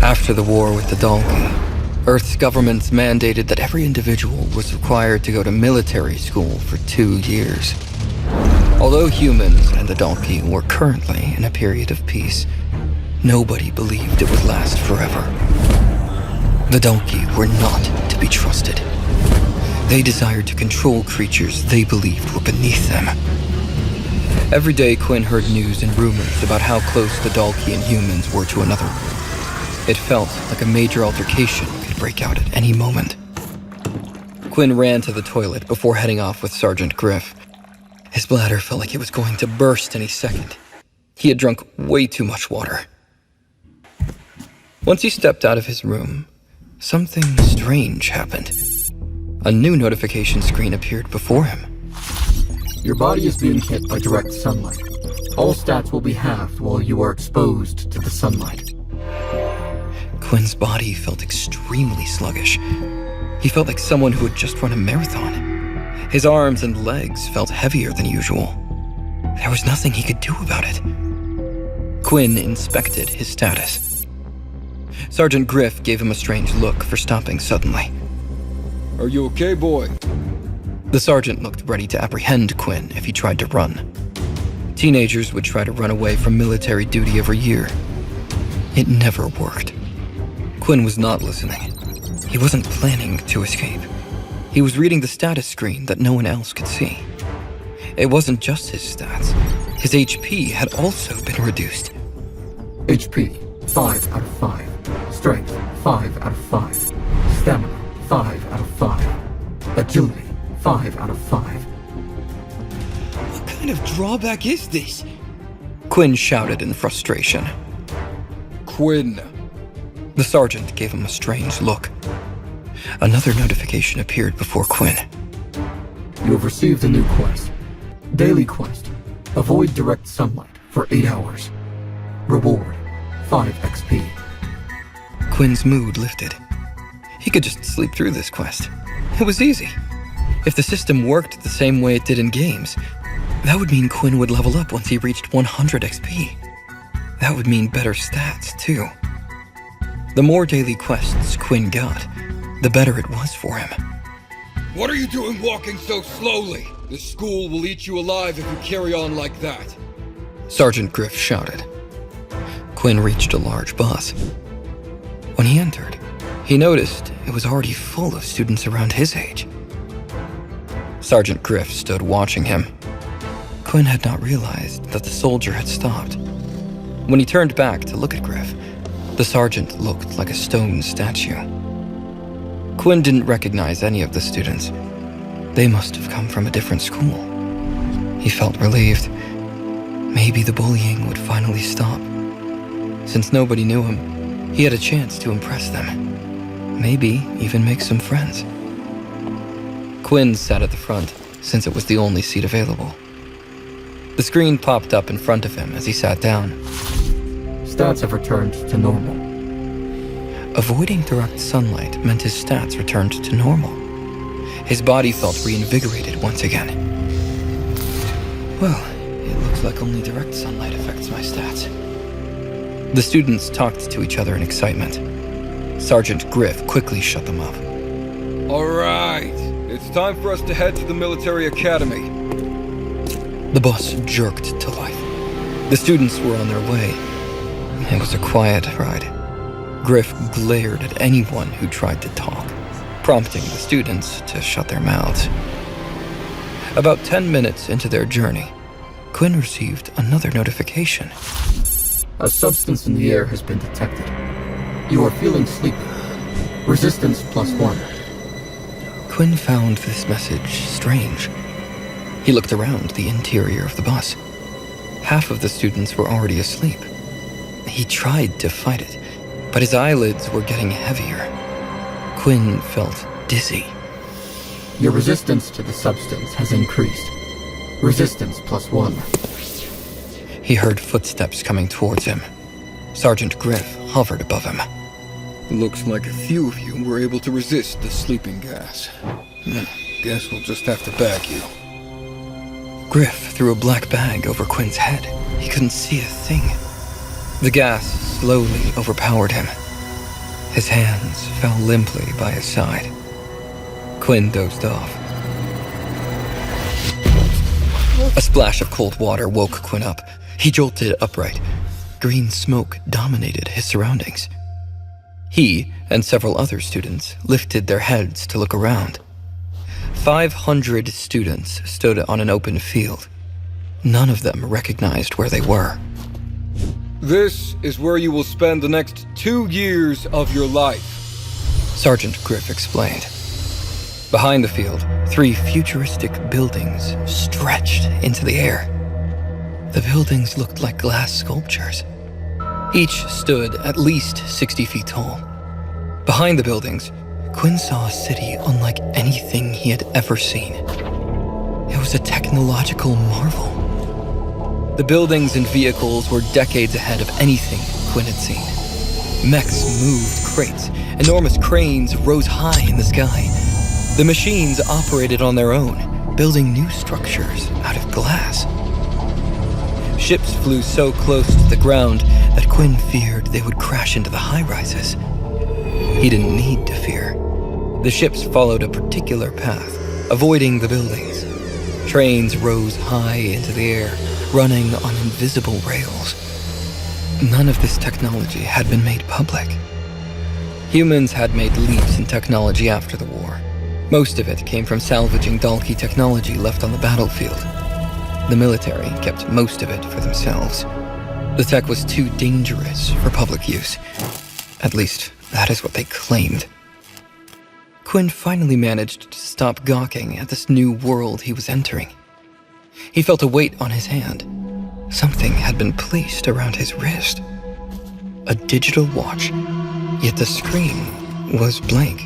After the war with the Dalkee, Earth's governments mandated that every individual was required to go to military school for 2 years. Although humans and the Dalkee were currently in a period of peace, nobody believed it would last forever. The Dalkee were not to be trusted. They desired to control creatures they believed were beneath them. Every day, Quinn heard news and rumors about how close the Dalkee and humans were to another. It felt like a major altercation could break out at any moment. Quinn ran to the toilet before heading off with Sergeant Griff. His bladder felt like it was going to burst any second. He had drunk way too much water. Once he stepped out of his room, something strange happened. A new notification screen appeared before him. Your body is being hit by direct sunlight. All stats will be halved while you are exposed to the sunlight. Quinn's body felt extremely sluggish. He felt like someone who had just run a marathon. His arms and legs felt heavier than usual. There was nothing he could do about it. Quinn inspected his status. Sergeant Griff gave him a strange look for stopping suddenly. Are you okay, boy? The sergeant looked ready to apprehend Quinn if he tried to run. Teenagers would try to run away from military duty every year. It never worked. Quinn was not listening. He wasn't planning to escape. He was reading the status screen that no one else could see. It wasn't just his stats. His HP had also been reduced. HP, 5 out of 5. Strength, 5 out of 5. Stamina, 5 out of 5. Agility, 5 out of 5. What kind of drawback is this? Quinn shouted in frustration. Quinn. The sergeant gave him a strange look. Another notification appeared before Quinn. You have received a new quest. Daily quest. Avoid direct sunlight for 8 hours. Reward, 5 XP. Quinn's mood lifted. He could just sleep through this quest. It was easy. If the system worked the same way it did in games, that would mean Quinn would level up once he reached 100 XP. That would mean better stats, too. The more daily quests Quinn got, the better it was for him. What are you doing walking so slowly? The school will eat you alive if you carry on like that. Sergeant Griff shouted. Quinn reached a large bus. When he entered, he noticed it was already full of students around his age. Sergeant Griff stood watching him. Quinn had not realized that the soldier had stopped. When he turned back to look at Griff, the sergeant looked like a stone statue. Quinn didn't recognize any of the students. They must have come from a different school. He felt relieved. Maybe the bullying would finally stop. Since nobody knew him, he had a chance to impress them. Maybe even make some friends. Quinn sat at the front, since it was the only seat available. The screen popped up in front of him as he sat down. Stats have returned to normal. Avoiding direct sunlight meant his stats returned to normal. His body felt reinvigorated once again. Well, it looks like only direct sunlight affects my stats. The students talked to each other in excitement. Sergeant Griff quickly shut them up. All right, it's time for us to head to the military academy. The bus jerked to life. The students were on their way. It was a quiet ride. Griff glared at anyone who tried to talk, prompting the students to shut their mouths. About 10 minutes into their journey, Quinn received another notification. A substance in the air has been detected. You are feeling sleepy. Resistance +1. Quinn found this message strange. He looked around the interior of the bus. Half of the students were already asleep. He tried to fight it, but his eyelids were getting heavier. Quinn felt dizzy. Your resistance to the substance has increased. Resistance +1. He heard footsteps coming towards him. Sergeant Griff hovered above him. Looks like a few of you were able to resist the sleeping gas. Guess we'll just have to bag you. Griff threw a black bag over Quinn's head. He couldn't see a thing. The gas slowly overpowered him. His hands fell limply by his side. Quinn dozed off. A splash of cold water woke Quinn up. He jolted upright. Green smoke dominated his surroundings. He and several other students lifted their heads to look around. 500 students stood on an open field. None of them recognized where they were. This is where you will spend the next 2 years of your life, Sergeant Griff explained. Behind the field, 3 futuristic buildings stretched into the air. The buildings looked like glass sculptures. Each stood at least 60 feet tall. Behind the buildings, Quinn saw a city unlike anything he had ever seen. It was a technological marvel. The buildings and vehicles were decades ahead of anything Quinn had seen. Mechs moved crates. Enormous cranes rose high in the sky. The machines operated on their own, building new structures out of glass. Ships flew so close to the ground that Quinn feared they would crash into the high-rises. He didn't need to fear. The ships followed a particular path, avoiding the buildings. Trains rose high into the air, running on invisible rails. None of this technology had been made public. Humans had made leaps in technology after the war. Most of it came from salvaging Dalkee technology left on the battlefield. The military kept most of it for themselves. The tech was too dangerous for public use. At least, that is what they claimed. Quinn finally managed to stop gawking at this new world he was entering. He felt a weight on his hand. Something had been placed around his wrist. A digital watch, yet the screen was blank.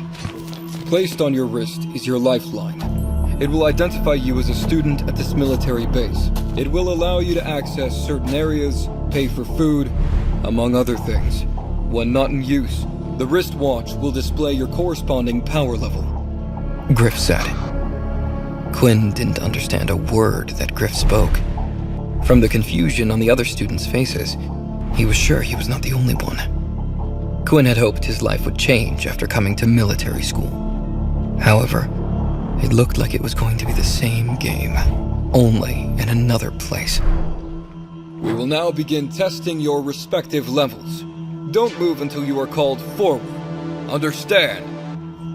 Placed on your wrist is your lifeline. It will identify you as a student at this military base. It will allow you to access certain areas, pay for food, among other things. When not in use, the wristwatch will display your corresponding power level, Griff said. Quinn didn't understand a word that Griff spoke. From the confusion on the other students' faces, he was sure he was not the only one. Quinn had hoped his life would change after coming to military school. However, it looked like it was going to be the same game, only in another place. We will now begin testing your respective levels. Don't move until you are called forward. Understand?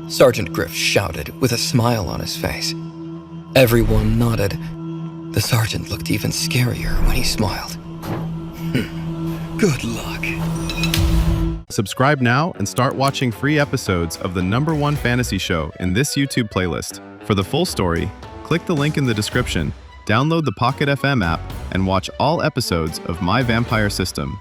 Sergeant Griff shouted with a smile on his face. Everyone nodded. The sergeant looked even scarier when he smiled. Good luck. Subscribe now and start watching free episodes of the #1 fantasy show in this YouTube playlist. For the full story, click the link in the description, download the Pocket FM app, and watch all episodes of My Vampire System.